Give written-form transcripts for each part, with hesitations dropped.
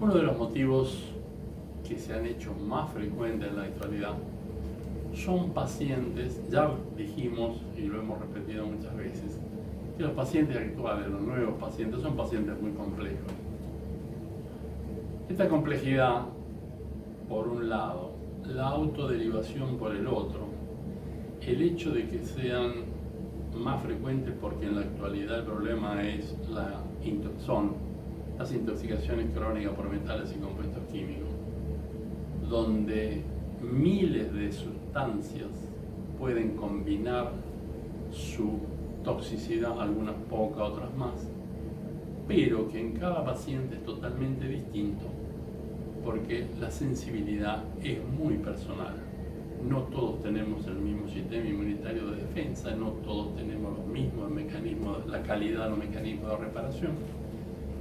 Uno de los motivos que se han hecho más frecuentes en la actualidad son pacientes, ya dijimos y lo hemos repetido muchas veces, que los pacientes actuales, los nuevos pacientes, son pacientes muy complejos. Esta complejidad, por un lado, la autoderivación por el otro, el hecho de que sean más frecuentes porque en la actualidad el problema son las intoxicaciones crónicas por metales y compuestos químicos, donde miles de sustancias pueden combinar su toxicidad, algunas pocas, otras más, pero que en cada paciente es totalmente distinto porque la sensibilidad es muy personal. No todos tenemos el mismo sistema inmunitario de defensa, no todos tenemos los mismos mecanismos, la calidad de los mecanismos de reparación,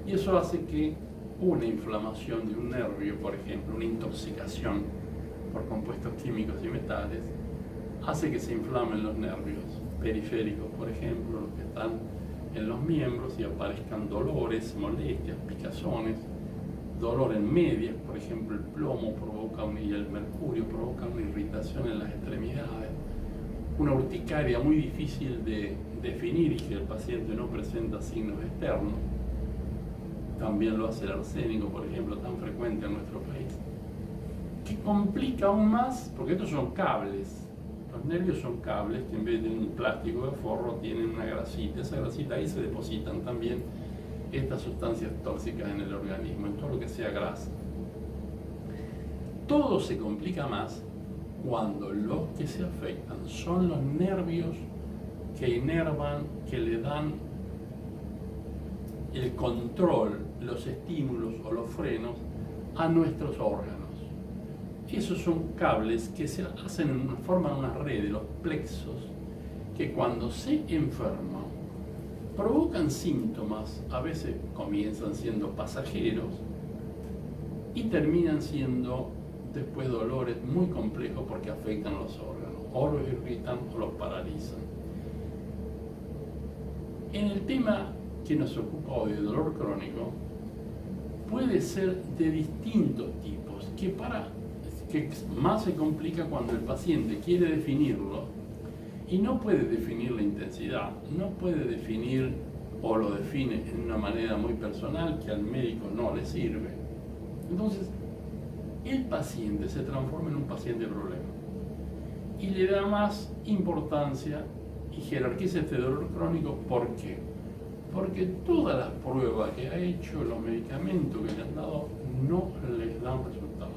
y eso hace que una inflamación de un nervio, por ejemplo, una intoxicación por compuestos químicos y metales, hace que se inflamen los nervios periféricos, por ejemplo, los que están en los miembros, y aparezcan dolores, molestias, picazones, dolor en medias, por ejemplo, el plomo y el mercurio provoca una irritación en las extremidades, una urticaria muy difícil de definir y que el paciente no presenta signos externos. También lo hace el arsénico, por ejemplo, tan frecuente en nuestro país, que complica aún más, porque estos son cables. Los nervios son cables que en vez de un plástico de forro tienen una grasita. Esa grasita, ahí se depositan también estas sustancias tóxicas en el organismo, en todo lo que sea grasa. Todo se complica más cuando los que se afectan son los nervios que inervan, que le dan el control, los estímulos o los frenos a nuestros órganos. Esos son cables que forman una red de los plexos que cuando se enferman provocan síntomas, a veces comienzan siendo pasajeros y terminan siendo después dolores muy complejos porque afectan los órganos, o los irritan o los paralizan. En el tema que nos ocupa hoy, de dolor crónico, puede ser de distintos tipos, que más se complica cuando el paciente quiere definirlo y no puede definir la intensidad, no puede definir o lo define en una manera muy personal que al médico no le sirve. Entonces, el paciente se transforma en un paciente problema y le da más importancia y jerarquiza este dolor crónico. ¿Por qué? Porque todas las pruebas que ha hecho, los medicamentos que le han dado, no les dan resultados,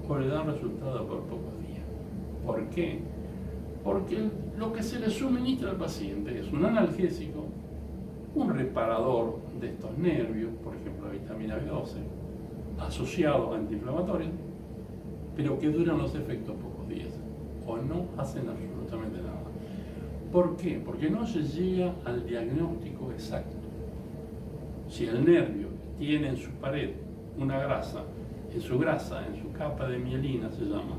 o le dan resultados por pocos días. ¿Por qué? Porque lo que se le suministra al paciente es un analgésico, un reparador de estos nervios, por ejemplo la vitamina B12, asociado a antiinflamatorios, pero que duran los efectos pocos días o no hacen absolutamente nada. ¿Por qué? Porque no se llega al diagnóstico exacto. Si el nervio tiene en su pared una grasa, en su capa de mielina se llama,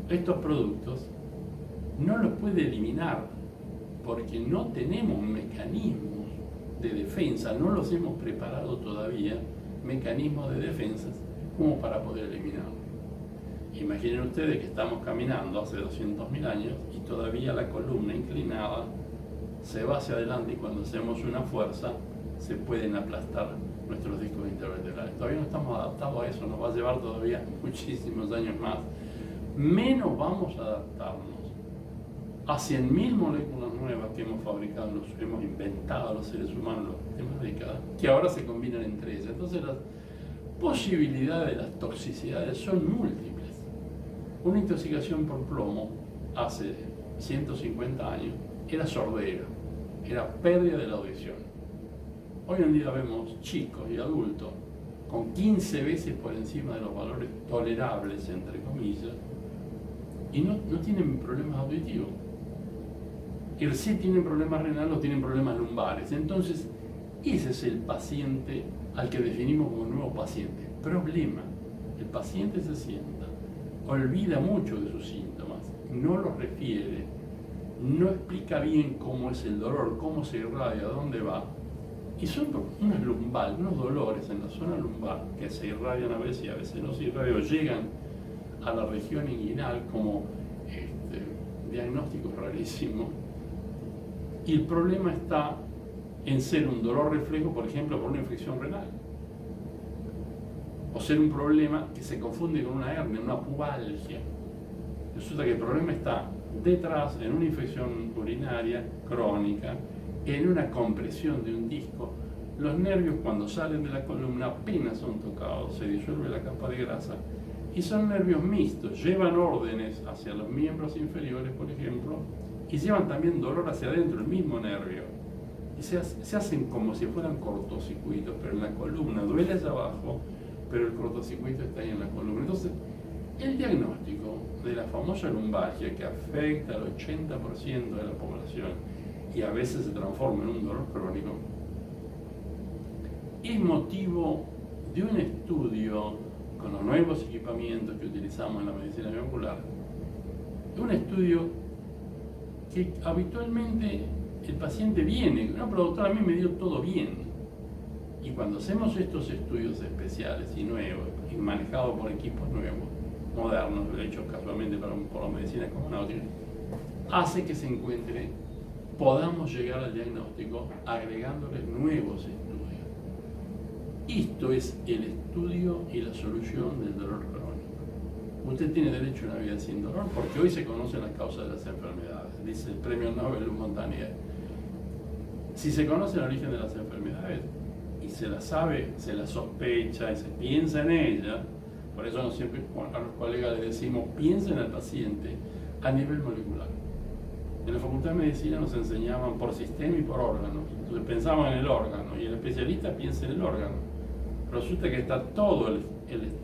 estos productos no los puede eliminar porque no tenemos mecanismos de defensa, no los hemos preparado todavía, mecanismos de defensa como para poder eliminarlo. Imaginen ustedes que estamos caminando hace 200.000 años y todavía la columna inclinada se va hacia adelante y cuando hacemos una fuerza se pueden aplastar nuestros discos intervertebrales. Todavía no estamos adaptados a eso, nos va a llevar todavía muchísimos años más. Menos vamos a adaptarnos a 100.000 moléculas nuevas que hemos fabricado, hemos inventado los seres humanos en las últimas décadas, que ahora se combinan entre ellas. Entonces las posibilidades de las toxicidades son múltiples. Una intoxicación por plomo hace 150 años era sordera, era pérdida de la audición. Hoy en día vemos chicos y adultos con 15 veces por encima de los valores tolerables, entre comillas, y no tienen problemas auditivos. Y sí tienen problemas renales o tienen problemas lumbares. Entonces, ese es el paciente al que definimos como nuevo paciente. Problema. El paciente se sienta, olvida mucho de sus síntomas, no los refiere, no explica bien cómo es el dolor, cómo se irradia, dónde va, Y son unas lumbar, unos dolores en la zona lumbar que se irradian a veces no se irradian, o llegan a la región inguinal como diagnóstico rarísimo. Y el problema está en ser un dolor reflejo, por ejemplo, por una infección renal. O ser un problema que se confunde con una hernia, una pubalgia. Resulta que el problema está detrás, en una infección urinaria crónica, en una compresión de un disco. Los nervios, cuando salen de la columna, apenas son tocados, se disuelve la capa de grasa, y son nervios mixtos, llevan órdenes hacia los miembros inferiores, por ejemplo, y llevan también dolor hacia adentro, el mismo nervio. Y se hacen como si fueran cortocircuitos, pero en la columna, duele hacia abajo, pero el cortocircuito está ahí en la columna. Entonces, el diagnóstico de la famosa lumbalgia, que afecta al 80% de la población y a veces se transforma en un dolor crónico, es motivo de un estudio con los nuevos equipamientos que utilizamos en la medicina biomolecular, un estudio que habitualmente el paciente viene, no, pero doctor, a mí me dio todo bien. Y cuando hacemos estos estudios especiales y nuevos, y manejados por equipos nuevos, modernos, hechos casualmente por la medicina comunitaria, hace que se encuentre, podamos llegar al diagnóstico agregándoles nuevos estudios. Esto es el estudio y la solución del dolor crónico. Usted tiene derecho a una vida sin dolor porque hoy se conocen las causas de las enfermedades, dice el premio Nobel Montagnier. Si se conoce el origen de las enfermedades y se las sabe, se las sospecha y se piensa en ella, por eso no siempre a los colegas les decimos, piensen al paciente a nivel molecular. En la Facultad de Medicina nos enseñaban por sistema y por órgano. Entonces pensaban en el órgano y el especialista piensa en el órgano. Resulta que está todo,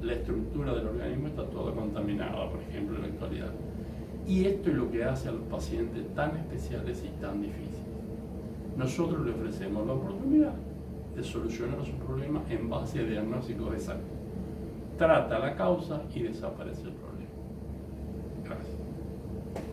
la estructura del organismo está todo contaminada, por ejemplo, en la actualidad. Y esto es lo que hace a los pacientes tan especiales y tan difíciles. Nosotros le ofrecemos la oportunidad de solucionar su problema en base a diagnósticos exactos. Trata la causa y desaparece el problema. Gracias.